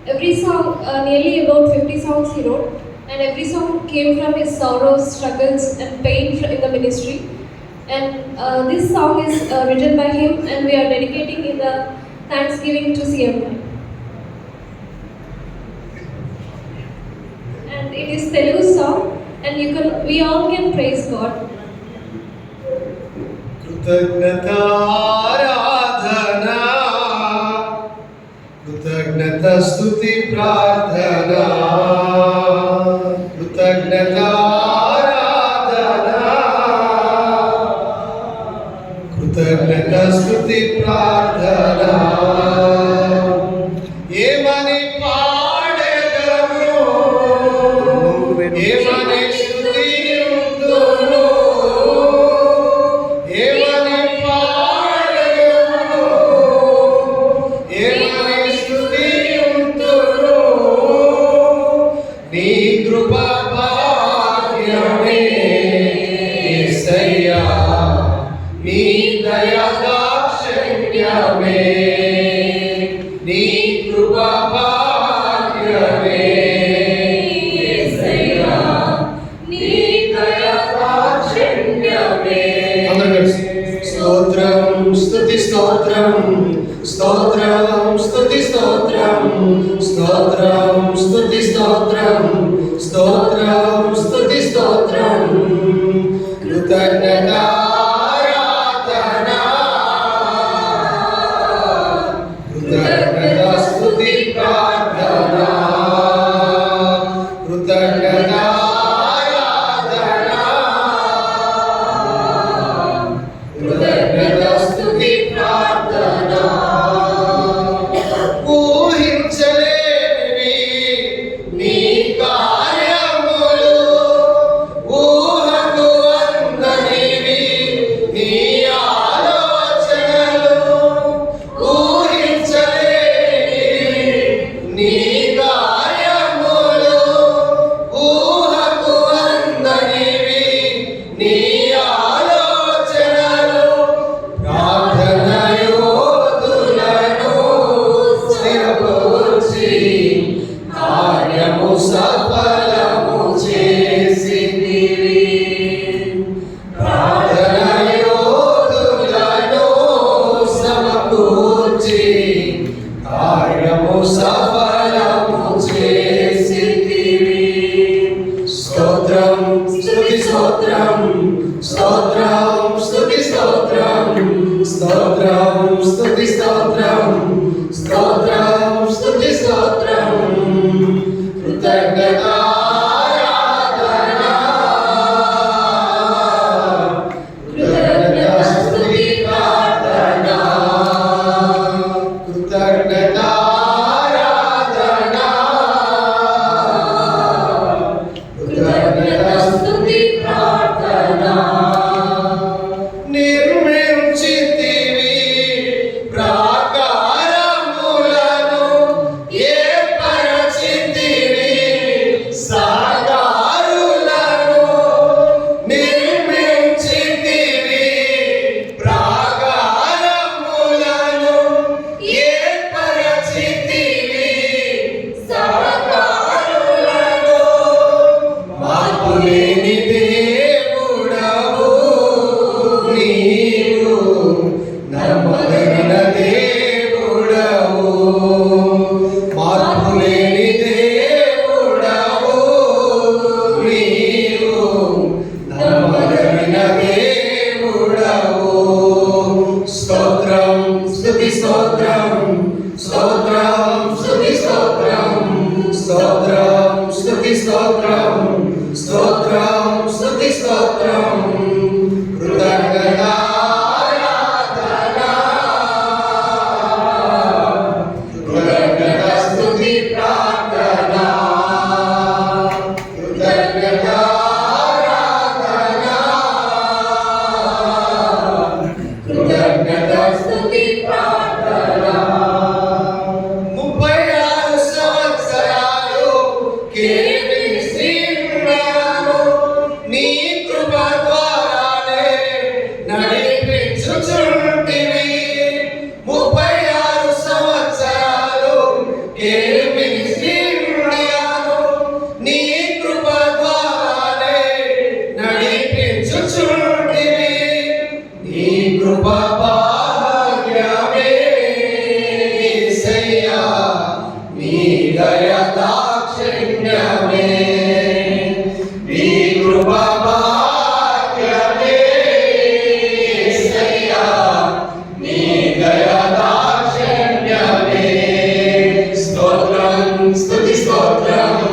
Every song, nearly about 50 songs he wrote, and every song came from his sorrows, struggles, and pain in the ministry. And this song is written by him, and we are dedicating in the Thanksgiving to CMI. And it is Telugu song, and we all can praise God. కృతజ్ఞత ఆరాధన, కృతజ్ఞత స్తుతి ప్రార్థన, కృతజ్ఞత ఆరాధన, కృతజ్ఞత స్తుతి ప్రార్థన. ఏమని పాడెదను, ఏమని స్తుతింతును, ఏమని పాడెదను, ఏమని స్తుతింతును. నీ కృప భాగ్యమే యేసయ్యా, నీ దయా దాక్షిణ్యమే, నీ కృప భాగ్యమే యేసయ్యా, నీ దయా దాక్షిణ్యమే. అందరూ కలిసి స్తోత్రం స్తుతి స్తోత్రం, స్తోత్రం స్తుతి స్తోత్రం, స్తోత్రం స్తుతి స్తోత్రం, స్తోత్రం స్తుతి స్తోత్రం. కృతజ్ఞత ఆరాధన, కృతజ్ఞత స్తుతి ప్రార్థన, కృతజ్ఞత ఆరాధన, కృతజ్ఞత స్తుతి ప్రార్థన. ఊహించలేనివి నీ కార్యములు, ఊహకు అందనివి నీ ఆలోచనలు. ఊహించలేనివి నీ కార్యములు, ఊహకు అందనివి నీ ఆలోచనలు. ప్రార్థన యోధులను స్థిరపరచి కార్యము సఫలము చేసితివి. ప్రార్థన యోధులను సమకూర్చి కార్యము సఫలము చేసితివి. స్తోత్రం స్తుతి స్తోత్రం, స్తోత్రం స్తుతి స్తోత్రం, స్తోత్రం స్తుతి స్తోత్రం, స్తోత్రం స్తుతి స్తోత్రం. కృతజ్ఞత ఆరాధన, కృతజ్ఞత స్తుతి ప్రార్థన, కృతజ్ఞత ఆరాధన, కృతజ్ఞత స్తుతి ప్రార్థన. నిర్మించితివి ప్రాకారములను, ఏర్పరచితివి సాగారులను. నిర్మించితివి ప్రాకారములను, ఏర్పరచితివి సాగారులను. మార్పులేని దేవుడవు నీవు, నమ్మదగిన దేవుడవు. మార్పులేని దేవుడవు నీవు, నమ్మదగిన దేవుడవు. స్తోత్రం స్తుతి స్తోత్రం, స్తోత్రం స్తుతి స్తోత్రం, స్తోత్రం స్తుతి స్తోత్రం, స్తోత్రం స్తుతి స్తోత్రం. కృతజ్ఞత ఆరాధన, కృతజ్ఞత స్తుతి ప్రార్థన, కృతజ్ఞత ఆరాధన, కృతజ్ఞత స్తుతి ప్రార్థన. 36 సంవత్సరాలు కేవీ శ్రీ స్తోత్రము